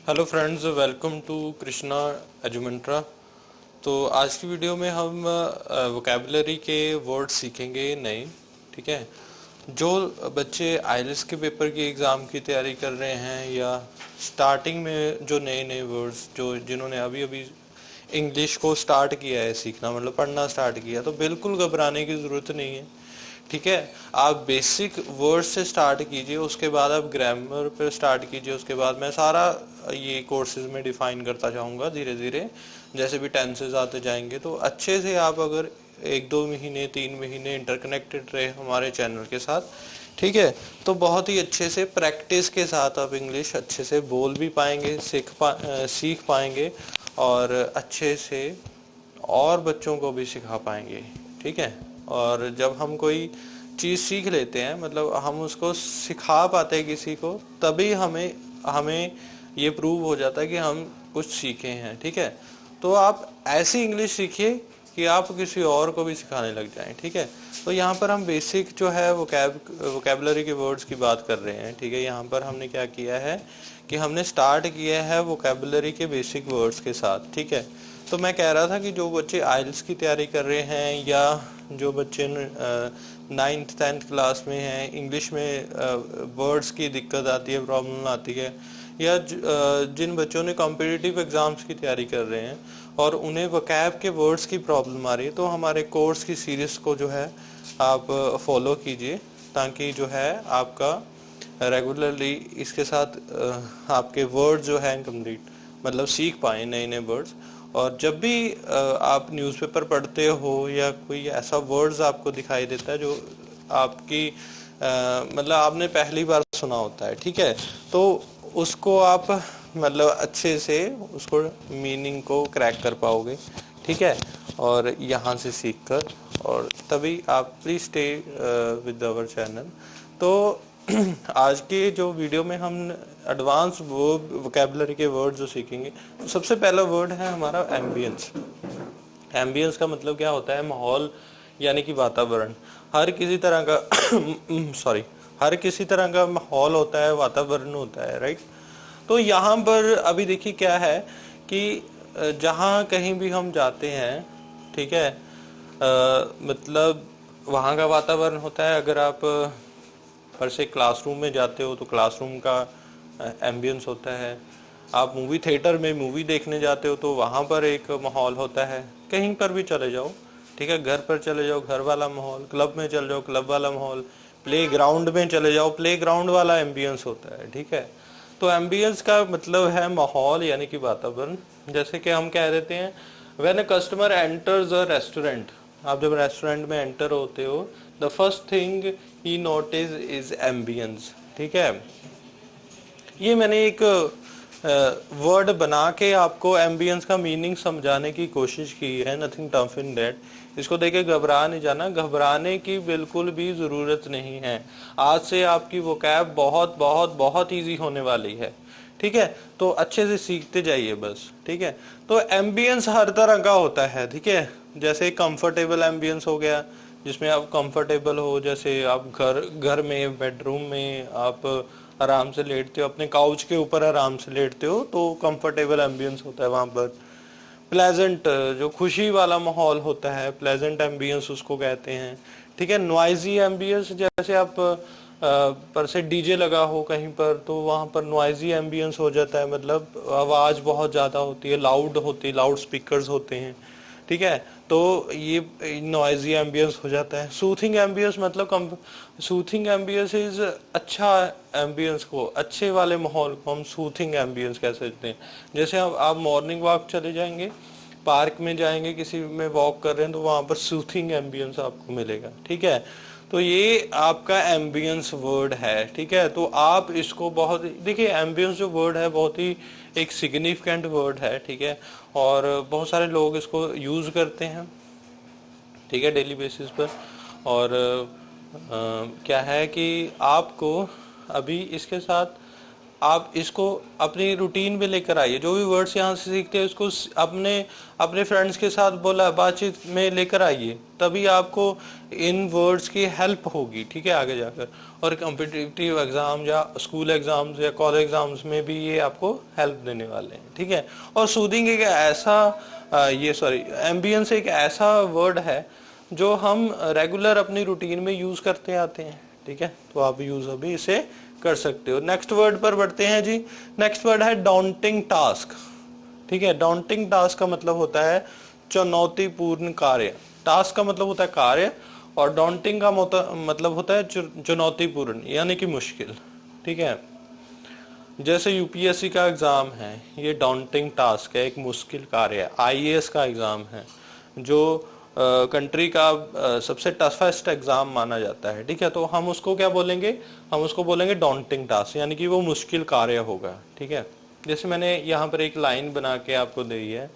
Hello friends, welcome to Krishna Edumentra. तो आज की वीडियो में हम वोकेबलरी के वर्ड सीखेंगे नए। ठीक है। जो बच्चे आइएलटीएस के पेपर की एग्ज़ाम की तैयारी कर रहे हैं या स्टार्टिंग में जो नए नए वर्ड्स जो जिन्होंने अभी अभी इंग्लिश को स्टार्ट किया है सीखना, मतलब पढ़ना स्टार्ट किया, तो बिल्कुल घबराने की ज़रूरत नहीं है। ठीक है। आप बेसिक वर्ड से स्टार्ट कीजिए, उसके बाद आप ग्रामर पे स्टार्ट कीजिए, उसके बाद मैं सारा ये कोर्सेज में डिफाइन करता जाऊंगा धीरे धीरे। जैसे भी टेंसेस आते जाएंगे तो अच्छे से आप अगर 1-2 महीने 3 महीने इंटरकनेक्टेड रहे हमारे चैनल के साथ, ठीक है, तो बहुत ही अच्छे से प्रैक्टिस के साथ आप इंग्लिश अच्छे से बोल भी पाएंगे, सीख पाएंगे और अच्छे से और बच्चों को भी सिखा पाएंगे। ठीक है। और जब हम कोई चीज़ सीख लेते हैं, मतलब हम उसको सिखा पाते हैं किसी को, तभी हमें हमें ये प्रूव हो जाता है कि हम कुछ सीखे हैं। ठीक है। तो आप ऐसी इंग्लिश सीखिए कि आप किसी और को भी सिखाने लग जाएं। ठीक है। तो यहाँ पर हम बेसिक जो है वोकेबलरी के वर्ड्स की बात कर रहे हैं। ठीक है। यहाँ पर हमने क्या किया है कि हमने स्टार्ट किया है वोकेबलरी के बेसिक वर्ड्स के साथ। ठीक है। तो मैं कह रहा था कि जो बच्चे आइल्स की तैयारी कर रहे हैं या जो बच्चे 9th-10th क्लास में हैं, इंग्लिश में वर्ड्स की दिक्कत आती है, प्रॉब्लम आती है, या जिन बच्चों ने कॉम्पिटिटिव एग्जाम्स की तैयारी कर रहे हैं और उन्हें वोकैब के वर्ड्स की प्रॉब्लम आ रही है, तो हमारे कोर्स की सीरीज को जो है आप फॉलो कीजिए, ताकि जो है आपका रेगुलरली इसके साथ आपके वर्ड जो है कंप्लीट, मतलब सीख पाए नए नए वर्ड्स। और जब भी आप न्यूज़पेपर पढ़ते हो या कोई ऐसा वर्ड्स आपको दिखाई देता है जो आपकी मतलब आपने पहली बार सुना होता है, ठीक है, तो उसको आप मतलब अच्छे से उसको मीनिंग को क्रैक कर पाओगे। ठीक है। और यहाँ से सीख कर, और तभी आप please stay with our channel. तो आज के जो वीडियो में हम एडवांस वोकेबलरी के वर्ड जो सीखेंगे, तो सबसे पहला वर्ड है हमारा एम्बियंस। एम्बियंस का मतलब क्या होता है? माहौल, यानी कि वातावरण। हर किसी तरह का सॉरी हर किसी तरह का माहौल होता है, वातावरण होता है, राइट। तो यहाँ पर अभी देखिए क्या है कि जहाँ कहीं भी हम जाते हैं, ठीक है, मतलब वहाँ का वातावरण होता है। अगर आप पर से क्लासरूम में जाते हो तो क्लासरूम का एम्बियंस होता है। आप मूवी थिएटर में मूवी देखने जाते हो तो वहाँ पर एक माहौल होता है। कहीं पर भी चले जाओ, ठीक है, घर पर चले जाओ, घर वाला माहौल, क्लब में चले जाओ, क्लब वाला माहौल, प्ले ग्राउंड में चले जाओ, प्ले ग्राउंड वाला एम्बियंस होता है। ठीक है। तो एम्बियंस का मतलब है माहौल, यानी कि वातावरण। जैसे कि हम कह देते हैं when a customer enters a restaurant, आप जब रेस्टोरेंट में एंटर होते हो, the first thing he notice is ambience. ठीक है। ये मैंने एक वर्ड बना के आपको एम्बियंस का मीनिंग समझाने की कोशिश की है, नथिंग टफ इन दैट। इसको देखे घबरा नहीं जाना, घबराने की बिल्कुल भी जरूरत नहीं है। आज से आपकी वोकैब बहुत बहुत बहुत इजी होने वाली है। ठीक है। तो अच्छे से सीखते जाइए बस। ठीक है। तो एम्बियंस हर तरह का होता है। ठीक है। जैसे कंफर्टेबल एम्बियंस हो गया, जिसमें आप कंफर्टेबल हो, जैसे आप घर में बेडरूम में आप आराम से लेटते हो, अपने काउच के ऊपर आराम से लेटते हो, तो कंफर्टेबल एम्बियंस होता है वहां पर। प्लेजेंट, जो खुशी वाला माहौल होता है, प्लेजेंट एम्बियंस उसको कहते हैं। ठीक है। नॉइजी एम्बियंस, जैसे आप पर से डीजे लगा हो कहीं पर, तो वहां पर नॉइजी एम्बियंस हो जाता है, मतलब आवाज बहुत ज्यादा होती है, लाउड होती है, लाउड स्पीकर्स होते हैं। ठीक है। तो ये नॉइजी एम्बियंस हो जाता है। सूथिंग एम्बियंस मतलब सूथिंग एम्बियंस इज अच्छा एम्बियंस को, अच्छे वाले माहौल को हम सूथिंग एम्बियंस कह सकते हैं। जैसे आप मॉर्निंग वॉक चले जाएंगे, पार्क में जाएंगे, किसी में वॉक कर रहे हैं, तो वहां पर सूथिंग एम्बियंस आपको मिलेगा। ठीक है। तो ये आपका एम्बियंस वर्ड है। ठीक है। तो आप इसको बहुत, देखिए एम्बियंस जो वर्ड है बहुत ही एक सिग्निफिकेंट वर्ड है। ठीक है। और बहुत सारे लोग इसको यूज करते हैं, ठीक है, डेली बेसिस पर। और क्या है कि आपको अभी इसके साथ आप इसको अपनी रूटीन में लेकर आइए। जो भी वर्ड्स यहाँ से सीखते हैं उसको अपने अपने फ्रेंड्स के साथ बोला बातचीत में लेकर आइए, तभी आपको इन वर्ड्स की हेल्प होगी, ठीक है, आगे जाकर। और कॉम्पिटिटिव एग्जाम या स्कूल एग्जाम्स या कॉलेज एग्जाम्स में भी ये आपको हेल्प देने वाले हैं, ठीक है। और सूदिंग एक ऐसा एम्बियंस एक ऐसा वर्ड है जो हम रेगुलर अपनी रूटीन में यूज करते आते हैं, ठीक है। तो आप यूज अभी इसे कर सकते हो। नेक्स्ट वर्ड पर बढ़ते हैं जी। नेक्स्ट वर्ड है डॉन्टिंग टास्क, ठीक है। डॉन्टिंग टास्क का मतलब होता है चुनौतीपूर्ण कार्य। टास्क का मतलब होता है कार्य, और डॉन्टिंग का मतलब होता है चुनौतीपूर्ण, यानी कि मुश्किल, ठीक है। जैसे यूपीएससी का एग्जाम है, ये डॉन्टिंग टास्क है, एक मुश्किल कार्य है। आईएएस का एग्जाम है जो कंट्री का सबसे टफेस्ट एग्जाम माना जाता है, ठीक है। तो हम उसको क्या बोलेंगे, हम उसको बोलेंगे डॉन्टिंग टास्क, यानी कि वो मुश्किल कार्य होगा, ठीक है। जैसे मैंने यहाँ पर एक लाइन बना के आपको दी है,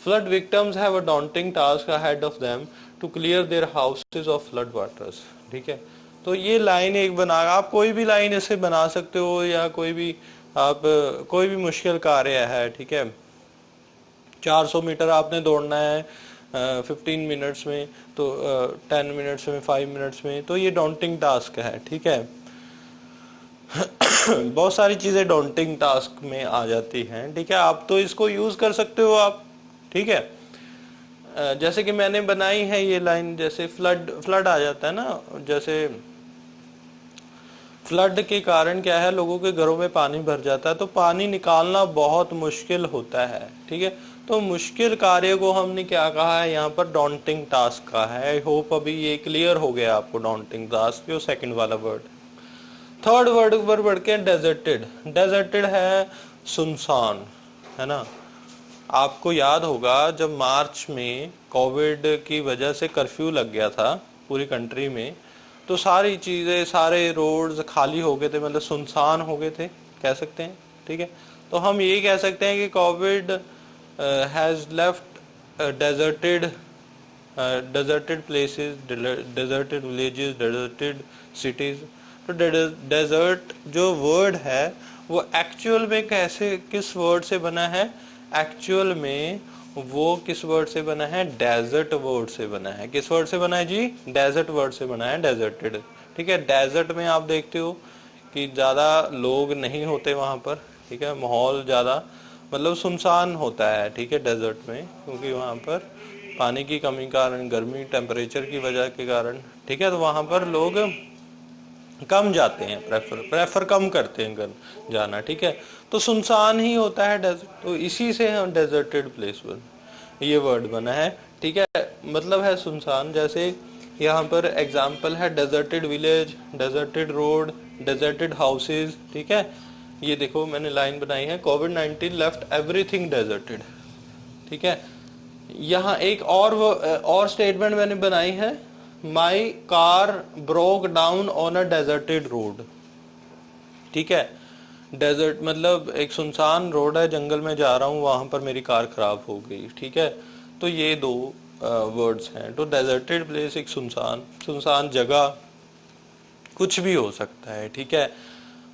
flood victims have a daunting task ahead of them to clear their houses of flood waters, ठीक है। तो ये लाइन एक बना, आप कोई भी लाइन ऐसे बना सकते हो, या कोई भी आप कोई भी मुश्किल कार्य है, ठीक है। 400 मीटर आपने दौड़ना है 15 मिनट्स में, तो 10 मिनट्स में, 5 मिनट्स में, तो ये डॉन्टिंग टास्क है, ठीक है। बहुत सारी चीजें डॉन्टिंग टास्क में आ जाती हैं, ठीक है। आप तो इसको यूज कर सकते हो आप, ठीक है। जैसे कि मैंने बनाई है ये लाइन, जैसे फ्लड आ जाता है ना, जैसे फ्लड के कारण क्या है, लोगों के घरों में पानी भर जाता है, तो पानी निकालना बहुत मुश्किल होता है, ठीक है। तो मुश्किल कार्य को हमने क्या कहा है यहाँ पर, डॉन्टिंग टास्क का है। आई होप अभी ये क्लियर हो गया आपको, डॉन्टिंग टास्क जो सेकंड वाला वर्ड। थर्ड वर्ड पर बढ़ के डेजर्टेड। डेजर्टेड है सुनसान, है ना। आपको याद होगा जब मार्च में कोविड की वजह से कर्फ्यू लग गया था पूरी कंट्री में, तो सारी चीजें, सारे रोड्स खाली हो गए थे, मतलब सुनसान हो गए थे, कह सकते हैं, ठीक है। तो हम ये कह सकते हैं कि Covid has left deserted places, deserted villages, deserted cities। तो डेजर्ट जो वर्ड है वो एक्चुअल में कैसे, किस वर्ड से बना है, एक्चुअल में वो किस वर्ड से बना है, डेजर्ट वर्ड से बना है। किस वर्ड से बना है जी, डेजर्ट वर्ड से बना है, डेजर्टेड, ठीक है। डेजर्ट में आप देखते हो कि ज्यादा लोग नहीं होते वहां पर, ठीक है, माहौल ज्यादा मतलब सुनसान होता है, ठीक है, डेजर्ट में, क्योंकि वहां पर पानी की कमी के कारण, गर्मी टेम्परेचर की वजह के कारण, ठीक है, तो वहां पर लोग कम जाते हैं, प्रेफर कम करते हैं जाना, ठीक है। तो सुनसान ही होता है डेजर्ट, तो इसी से हम डेजर्टेड प्लेस ये वर्ड बना है, ठीक है, मतलब है सुनसान। जैसे यहाँ पर एग्जाम्पल है deserted village, deserted road, deserted houses, ठीक है। ये देखो मैंने लाइन बनाई है, कोविड-19 लेफ्ट एवरीथिंग डेजर्टेड, ठीक है। यहाँ एक और स्टेटमेंट मैंने बनाई है, my car broke down on a deserted road, ठीक है। डेजर्ट मतलब एक सुनसान रोड है, जंगल में जा रहा हूँ, वहां पर मेरी कार खराब हो गई, ठीक है। तो ये दो वर्ड्स हैं। तो डेजर्टेड प्लेस एक सुनसान जगह, कुछ भी हो सकता है, ठीक है।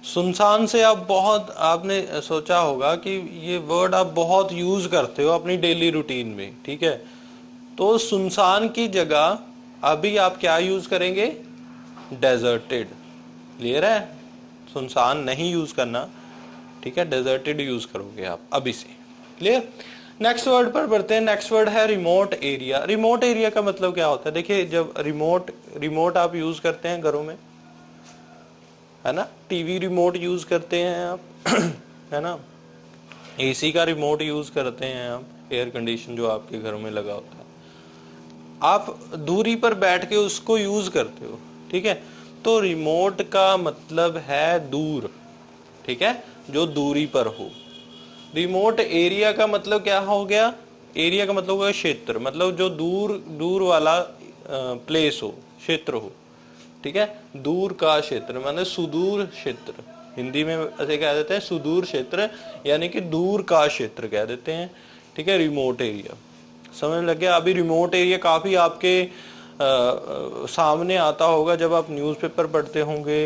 सुनसान से आप बहुत, आपने सोचा होगा कि ये वर्ड आप बहुत यूज करते हो अपनी डेली रूटीन में, ठीक है। तो सुनसान की जगह अभी आप क्या यूज करेंगे, डेजर्टेड, क्लियर है। सुनसान नहीं यूज करना, ठीक है, डेजर्टेड यूज करोगे आप अभी से, क्लियर। नेक्स्ट वर्ड पर बढ़ते हैं। नेक्स्ट वर्ड है रिमोट एरिया। रिमोट एरिया का मतलब क्या होता है, देखिए जब रिमोट आप यूज करते हैं घरों में, है ना, टीवी रिमोट यूज करते हैं आप, है ना, एसी का रिमोट यूज करते हैं आप, एयर कंडीशन जो आपके घर में लगा होता है, आप दूरी पर बैठ के उसको यूज करते हो, ठीक है। तो रिमोट का मतलब है दूर, ठीक है, जो दूरी पर हो। रिमोट एरिया का मतलब क्या हो गया, एरिया का मतलब होगा क्षेत्र, मतलब जो दूर वाला प्लेस हो, क्षेत्र हो, ठीक है। दूर का क्षेत्र माने सुदूर क्षेत्र, हिंदी में ऐसे कह देते हैं सुदूर क्षेत्र, यानी कि दूर का क्षेत्र कह देते हैं, ठीक है, रिमोट एरिया। समझ लग गया। अभी रिमोट एरिया काफी आपके सामने आता होगा जब आप न्यूज़पेपर पढ़ते होंगे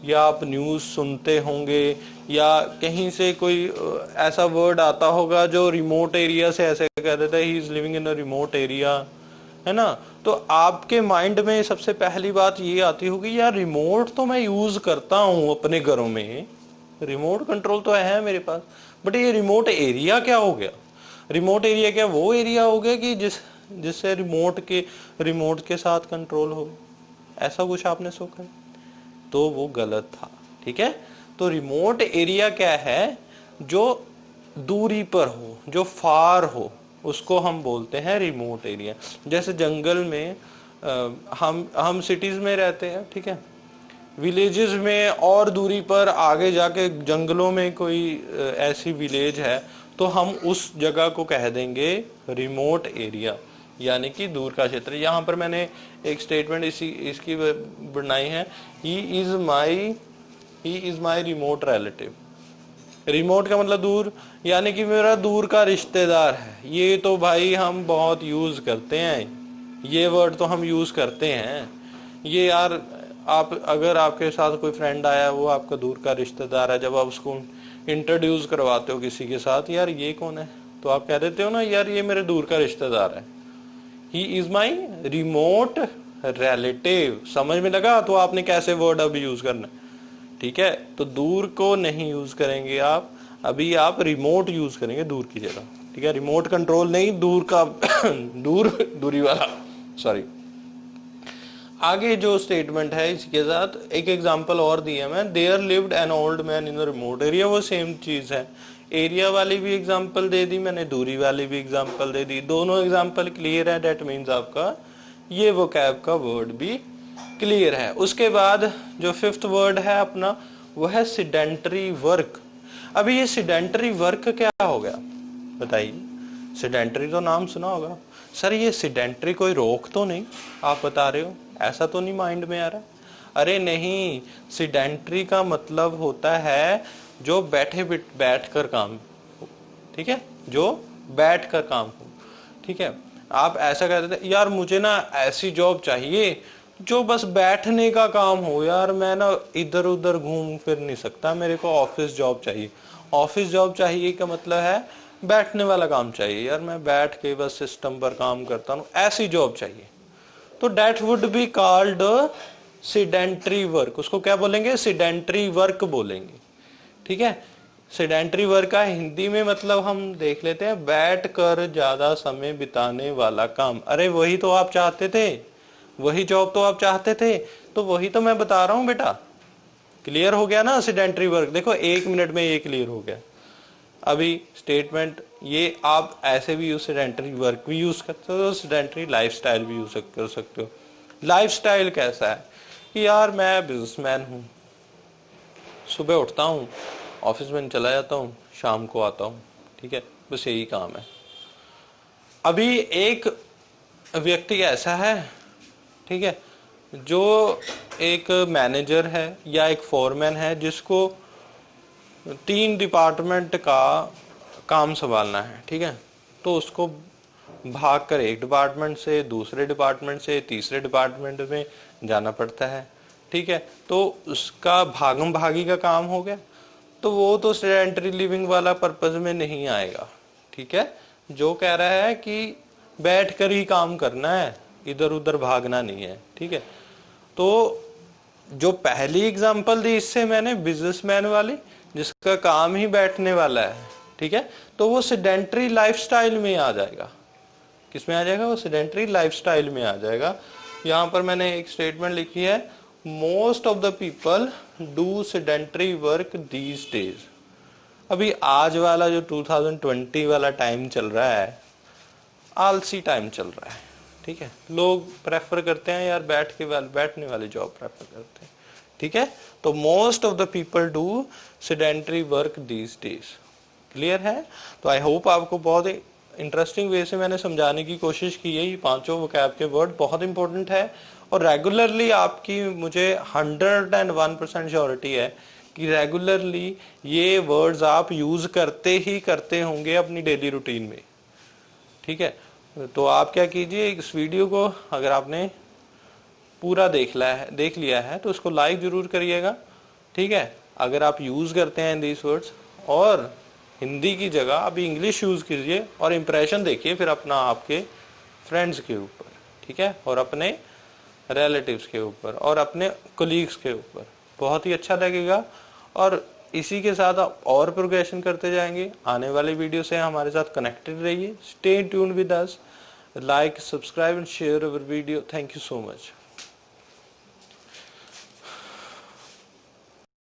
या आप न्यूज़ सुनते होंगे, या कहीं से कोई ऐसा वर्ड आता होगा जो रिमोट एरिया से ऐसे कह देता है, he is living in a remote area, है ना। तो आपके माइंड में सबसे पहली बात ये आती होगी, यार रिमोट तो मैं यूज करता हूं अपने घरों में, रिमोट कंट्रोल तो है मेरे पास, बट ये रिमोट एरिया क्या हो गया। रिमोट एरिया क्या वो एरिया हो गया कि जिससे रिमोट के साथ कंट्रोल हो, ऐसा कुछ आपने सोचा, तो वो गलत था। ठीक है, तो रिमोट एरिया क्या है, जो दूरी पर हो, जो फार हो, उसको हम बोलते हैं रिमोट एरिया। जैसे जंगल में हम सिटीज में रहते हैं, ठीक है, विलेजेस में और दूरी पर आगे जाके जंगलों में कोई ऐसी विलेज है, तो हम उस जगह को कह देंगे रिमोट एरिया, यानी कि दूर का क्षेत्र। यहाँ पर मैंने एक स्टेटमेंट इसकी बनाई है, he is my remote relative. Remote का मतलब दूर, यानी कि मेरा दूर का रिश्तेदार है। ये तो भाई हम बहुत यूज करते हैं, ये वर्ड तो हम यूज करते हैं। ये यार आप अगर आपके साथ कोई फ्रेंड आया, वो आपका दूर का रिश्तेदार है, जब आप उसको इंट्रोड्यूस करवाते हो किसी के साथ, यार ये कौन है, तो आप कह देते हो ना, यार ये मेरे दूर का रिश्तेदार है, he is my remote relative. समझ में लगा तो आपने कैसे वर्ड अब यूज करना, ठीक है। तो दूर को नहीं यूज करेंगे आप, अभी आप रिमोट यूज करेंगे दूर की जगह, ठीक है। रिमोट कंट्रोल नहीं, दूर का दूरी वाला, सॉरी। आगे जो स्टेटमेंट है इसके साथ एक एग्जांपल और दिया मैं, there lived an old man in remote area, वो सेम चीज है। एरिया वाली भी एग्जांपल दे दी मैंने, दूरी वाली भी एग्जांपल दे दी, दोनों एग्जांपल क्लियर है, डेट मीन्स आपका ये वोकैब का वर्ड भी क्लियर है। उसके बाद जो फिफ्थ वर्ड है अपना, वो है सिडेंटरी वर्क। अभी ये सिडेंटरी वर्क क्या हो गया बताइए, सिडेंटरी तो नाम सुना होगा, सर ये सिडेंटरी कोई रोग तो नहीं आप बता रहे हो, ऐसा तो नहीं माइंड में आ रहा। अरे नहीं, सिडेंटरी का मतलब होता है जो बैठ कर काम, ठीक है, जो बैठ कर काम हो, ठीक है। आप ऐसा कहते थे, यार मुझे ना ऐसी जॉब चाहिए जो बस बैठने का काम हो, यार मैं ना इधर उधर घूम फिर नहीं सकता, मेरे को ऑफिस जॉब चाहिए। ऑफिस जॉब चाहिए का मतलब है बैठने वाला काम चाहिए, यार मैं बैठ के बस सिस्टम पर काम करता हूँ, ऐसी जॉब चाहिए। तो that would be called sedentary work. उसको क्या बोलेंगे, सिडेंटरी वर्क बोलेंगे, ठीक है। सिडेंटरी वर्क का हिंदी में मतलब हम देख लेते हैं, बैठ कर ज्यादा समय बिताने वाला काम। अरे वही तो आप चाहते थे, वही जॉब तो आप चाहते थे, तो वही तो मैं बता रहा हूं बेटा। क्लियर हो गया ना सिडेंटरी वर्क, देखो 1 मिनट में ये क्लियर हो गया। अभी स्टेटमेंट ये आप ऐसे भी यूज, सिडेंटरी वर्क भी यूज करते हो, सिडेंटरी लाइफस्टाइल भी यूज कर सकते हो। लाइफस्टाइल कैसा है कि यार मैं बिजनेसमैन हूं, सुबह उठता हूं, ऑफिस में चला जाता हूं, शाम को आता हूं, ठीक है, बस यही काम है। अभी एक व्यक्ति ऐसा है, ठीक है, जो एक मैनेजर है या एक फोरमैन है, जिसको 3 डिपार्टमेंट का काम संभालना है, ठीक है। तो उसको भाग कर एक डिपार्टमेंट से दूसरे डिपार्टमेंट से तीसरे डिपार्टमेंट में जाना पड़ता है, ठीक है। तो उसका भागम भागी का काम हो गया, तो वो तो सेडेंटरी लिविंग वाला पर्पज में नहीं आएगा, ठीक है। जो कह रहा है कि बैठ कर ही काम करना है, इधर उधर भागना नहीं है, ठीक है। तो जो पहली एग्जांपल दी इससे मैंने, बिजनेसमैन वाली, जिसका काम ही बैठने वाला है, ठीक है, तो वो सेडेंटरी लाइफस्टाइल में आ जाएगा। किसमें आ जाएगा, वो सेडेंटरी लाइफस्टाइल में आ जाएगा। यहाँ पर मैंने एक स्टेटमेंट लिखी है, most of the people do sedentary work these days. अभी आज वाला जो 2020 वाला टाइम चल रहा है, आलसी टाइम चल रहा है, ठीक है। लोग प्रेफर करते हैं यार बैठने वाली जॉब प्रेफर करते हैं, ठीक है। तो most of the people do sedentary work these days. Clear है। तो आई होप आपको बहुत इंटरेस्टिंग वे से मैंने समझाने की कोशिश की है। ये 5 वोकैब के वर्ड बहुत इंपॉर्टेंट है, और रेगुलरली आपकी, मुझे 101% श्योरिटी है कि रेगुलरली ये वर्ड्स आप यूज करते ही करते होंगे अपनी डेली रूटीन में, ठीक है। तो आप क्या कीजिए, इस वीडियो को अगर आपने पूरा देख लिया है तो उसको लाइक जरूर करिएगा, ठीक है। अगर आप यूज करते हैं दीज वर्ड्स और हिंदी की जगह अभी इंग्लिश यूज कीजिए और इंप्रेशन देखिए फिर अपना आपके फ्रेंड्स के ऊपर, ठीक है, और अपने रिलेटिव्स के ऊपर और अपने कोलीग्स के ऊपर, बहुत ही अच्छा लगेगा। और इसी के साथ आप और प्रोग्रेशन करते जाएंगे। आने वाले वीडियो से हमारे साथ कनेक्टेड रहिए। Stay tuned with us, like, subscribe and share our video. Thank you so much.